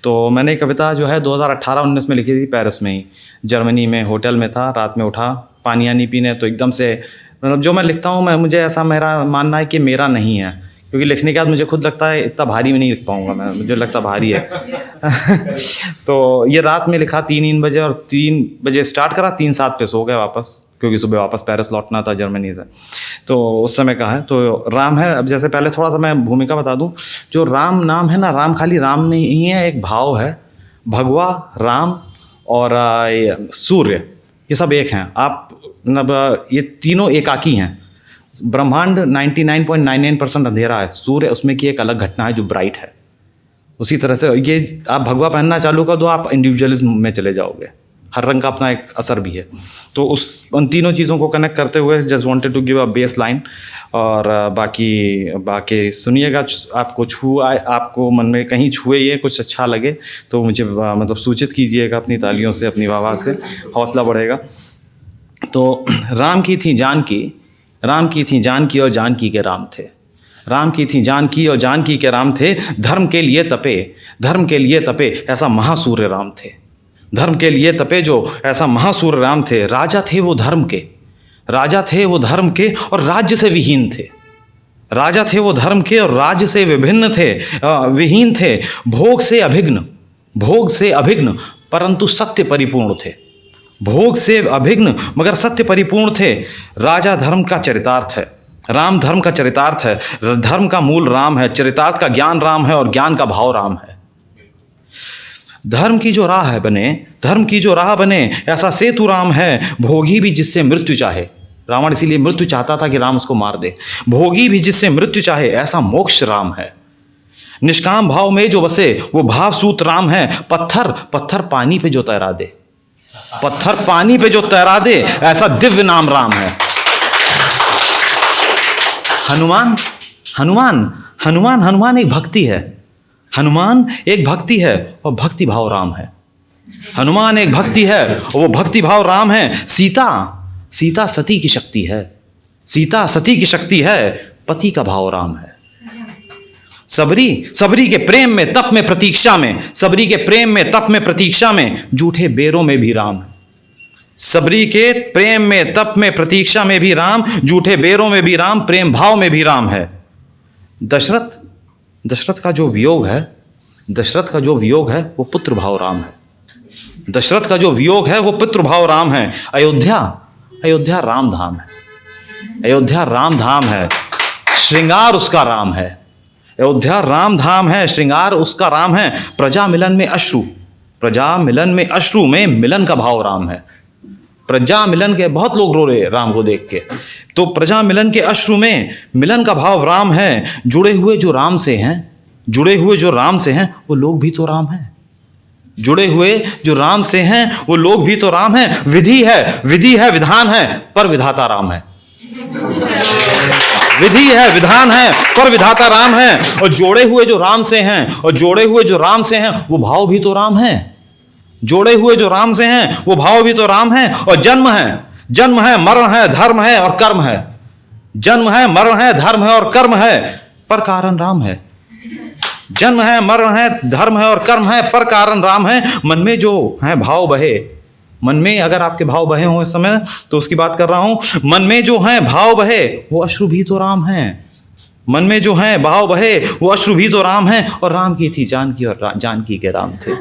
तो मैंने कविता जो है 2018-19 में लिखी थी, पेरिस में ही, जर्मनी में होटल में था, रात में उठा पानी यानी पीने, तो एकदम से मतलब जो मैं लिखता हूँ, मुझे ऐसा मेरा मानना है कि मेरा नहीं है, क्योंकि लिखने के बाद मुझे खुद लगता है इतना भारी में नहीं लिख पाऊँगा मैं, मुझे लगता भारी है। तो ये रात में लिखा 3 बजे, और 3 बजे स्टार्ट करा, 3-7 पे सो गए वापस, क्योंकि सुबह वापस पेरिस लौटना था जर्मनी से। तो उस समय का है। तो राम है, अब जैसे पहले थोड़ा सा मैं भूमिका बता दूं, जो राम नाम है ना, राम खाली राम नहीं है, एक भाव है। भगवा, राम और सूर्य, ये सब एक हैं। आप मतलब ये तीनों एकाकी हैं। ब्रह्मांड 99.99% अंधेरा है, सूर्य उसमें की एक अलग घटना है जो ब्राइट है। उसी तरह से ये आप भगवा पहनना चालू कर दो, आप इंडिविजुअलिज्म में चले जाओगे। हर रंग का अपना एक असर भी है। तो उन तीनों चीज़ों को कनेक्ट करते हुए just wanted to give a baseline. और बाकी सुनिएगा, आपको मन में कहीं छुए ये कुछ अच्छा लगे तो मुझे मतलब सूचित कीजिएगा अपनी तालियों से, अपनी आवाज़ से, हौसला बढ़ेगा। तो राम की थी जानकी, राम की थी जानकी और जानकी के राम थे। राम की थी जानकी और जानकी के राम थे। धर्म के लिए तपे, धर्म के लिए तपे, ऐसा महासूर्य राम थे। धर्म के लिए तपे जो ऐसा महासूर्य राम थे। राजा थे वो धर्म के, राजा थे वो धर्म के और राज्य से विहीन थे। राजा थे वो धर्म के और राज्य से विभिन्न थे, विहीन थे। भोग से अभिघ्न, भोग से अभिघ्न परंतु सत्य परिपूर्ण थे। भोग से अभिघ्न मगर सत्य परिपूर्ण थे। राजा धर्म का चरितार्थ है, राम धर्म का चरितार्थ है। धर्म का मूल राम है, चरितार्थ का ज्ञान राम है और ज्ञान का भाव राम है। धर्म की जो राह है बने, धर्म की जो राह बने, ऐसा सेतु राम है। भोगी भी जिससे मृत्यु चाहे, रावण इसीलिए मृत्यु चाहता था कि राम उसको मार दे। भोगी भी जिससे मृत्यु चाहे, ऐसा मोक्ष राम है। निष्काम भाव में जो बसे, वो भाव सूत राम है। पत्थर पानी पे जो तैरा दे, पत्थर पानी पे जो तैरा दे, ऐसा दिव्य नाम राम है। हनुमान एक भक्ति है। हनुमान एक भक्ति है और भक्ति भाव राम है। हनुमान एक भक्ति है और वो भक्ति भाव राम है। सीता सती की शक्ति है, सीता सती की शक्ति है। पति का भाव राम है। सबरी के प्रेम में तप में प्रतीक्षा में, सबरी के प्रेम में तप में प्रतीक्षा में, झूठे बेरों में भी राम है। सबरी के प्रेम में तप में प्रतीक्षा में भी राम, झूठे बेरों में भी राम, प्रेम भाव में भी राम है। दशरथ का जो वियोग है, दशरथ का जो वियोग है वो पुत्र भाव राम है। दशरथ का जो वियोग है वो पुत्र भाव राम है। अयोध्या राम धाम है, अयोध्या राम धाम है, श्रृंगार उसका राम है। अयोध्या राम धाम है, श्रृंगार उसका राम है। प्रजा मिलन में अश्रु, प्रजा मिलन में अश्रु में मिलन का भाव राम है। प्रजा मिलन के बहुत लोग रो रहे राम को देख के, तो प्रजा मिलन के अश्रु में मिलन का भाव राम है। जुड़े हुए जो राम से हैं, जुड़े हुए जो राम से हैं, वो लोग भी तो राम हैं। जुड़े हुए जो राम से हैं वो लोग भी तो राम हैं। विधि है विधान है पर विधाता राम है। विधि है विधान है पर विधाता राम है। और जोड़े हुए जो राम से हैं, और जोड़े हुए जो राम से हैं वो भाव भी तो राम है। जोड़े हुए जो राम से हैं वो भाव भी तो राम है। और जन्म है मरण है धर्म है और कर्म है। जन्म है मरण है धर्म है और कर्म है पर कारण राम है। जन्म है मरण है धर्म है और कर्म है पर कारण राम है। मन में जो है भाव बहे, मन में अगर आपके भाव बहे हों इस समय तो उसकी बात कर रहा हूं। मन में जो है भाव बहे वो अश्रु भी तो राम है। मन में जो है भाव बहे वो अश्रु भी तो राम है। और राम की थी जानकी और जानकी के राम थे।